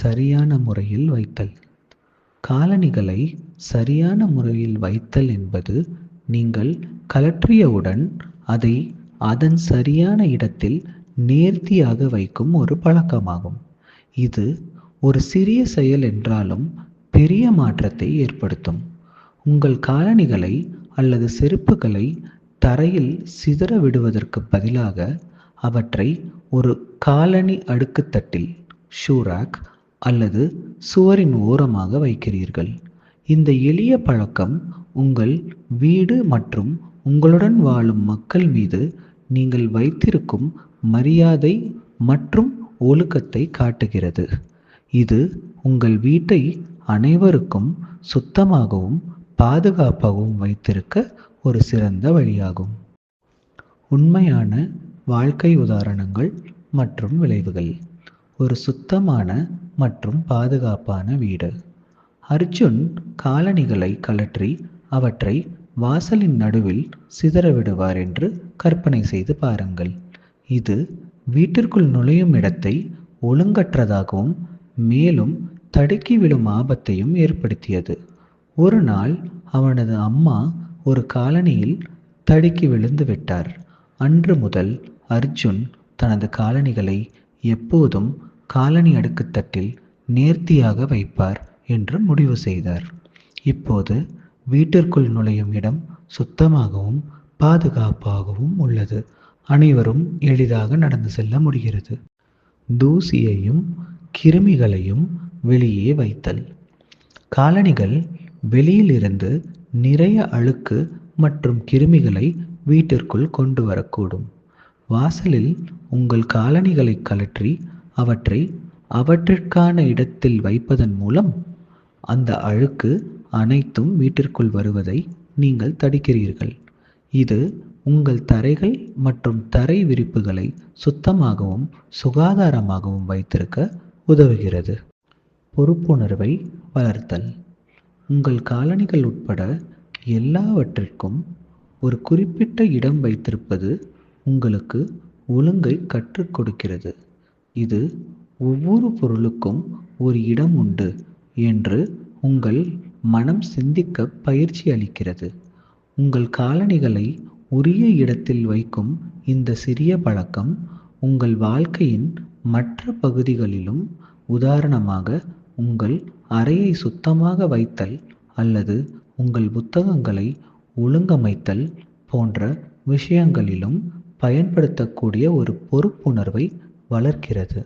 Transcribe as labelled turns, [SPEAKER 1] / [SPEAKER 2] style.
[SPEAKER 1] சரியான முறையில் வைத்தல். காலணிகளை சரியான முறையில் வைத்தல் என்பது நீங்கள் கழற்றியவுடன் அதை அதன் சரியான இடத்தில் நேர்த்தியாக வைக்கும் ஒரு பழக்கமாகும். இது ஒரு சிறிய செயல் என்றாலும் பெரிய மாற்றத்தை ஏற்படுத்தும். உங்கள் காலணிகளை அல்லது செருப்புகளை தரையில் சிதற விடுவதற்கு பதிலாக அவற்றை ஒரு காலணி அடுக்குத்தட்டில் ஷூ ரேக் அல்லது சுவரின் ஓரமாக வைக்கிறீர்கள். இந்த எளிய பழக்கம் உங்கள் வீடு மற்றும் உங்களுடன் வாழும் மக்கள் மீது நீங்கள் வைத்திருக்கும் மரியாதை மற்றும் ஒழுக்கத்தை காட்டுகிறது. இது உங்கள் வீட்டை அனைவருக்கும் சுத்தமாகவும் பாதுகாப்பாகவும் வைத்திருக்க ஒரு சிறந்த வழியாகும். உண்மையான வாழ்க்கை உதாரணங்கள் மற்றும் விளைவுகள். ஒரு சுத்தமான மற்றும் பாதுகாப்பான வீடு. அர்ஜுன் காலணிகளை கழற்றி அவற்றை வாசலின் நடுவில் சிதற விடுவார் என்று கற்பனை செய்து பாருங்கள். இது வீட்டிற்குள் நுழையும் இடத்தை ஒழுங்கற்றதாகவும் மேலும் தடுக்கி விழும் ஆபத்தையும் ஏற்படுத்தியது. ஒரு நாள் அவனது அம்மா ஒரு காலணியில் தடுக்கி விழுந்து விட்டார். அன்று முதல் அர்ஜுன் தனது காலணிகளை எப்போதும் காலணி அடுக்குத்தட்டில் நேர்த்தியாக வைப்பார் என்று முடிவு செய்தார். இப்போது வீட்டிற்குள் நுழையும் இடம் சுத்தமாகவும் பாதுகாப்பாகவும் உள்ளது. அனைவரும் எளிதாக நடந்து செல்ல முடிகிறது. தூசியையும் கிருமிகளையும் வெளியே வைத்தல். காலணிகள் வெளியிலிருந்து நிறைய அழுக்கு மற்றும் கிருமிகளை வீட்டிற்குள் கொண்டு வரக்கூடும். வாசலில் உங்கள் காலணிகளை கழற்றி அவற்றை அவற்றிற்கான இடத்தில் வைப்பதன் மூலம் அந்த அழுக்கு அனைத்தும் வீட்டிற்குள் வருவதை நீங்கள் தடுக்கிறீர்கள். இது உங்கள் தரைகள் மற்றும் தரை விரிப்புகளை சுத்தமாகவும் சுகாதாரமாகவும் வைத்திருக்க உதவுகிறது. பொறுப்புணர்வை வளர்த்தல். உங்கள் காலணிகள் உட்பட எல்லாவற்றிற்கும் ஒரு குறிப்பிட்ட இடம் வைத்திருப்பது உங்களுக்கு ஒழுங்கை கற்றுக் கொடுக்கிறது. இது ஒவ்வொரு பொருளுக்கும் ஒரு இடம் உண்டு என்று உங்கள் மனம் சிந்திக்க பயிற்சி அளிக்கிறது. உங்கள் காலணிகளை உரிய இடத்தில் வைக்கும் இந்த சிறிய பழக்கம் உங்கள் வாழ்க்கையின் மற்ற பகுதிகளிலும், உதாரணமாக உங்கள் அறையை சுத்தமாக வைத்தல் அல்லது உங்கள் புத்தகங்களை ஒழுங்கமைத்தல் போன்ற விஷயங்களிலும் பயன்படுத்தக்கூடிய ஒரு பொறுப்புணர்வை வளர்க்கிறது.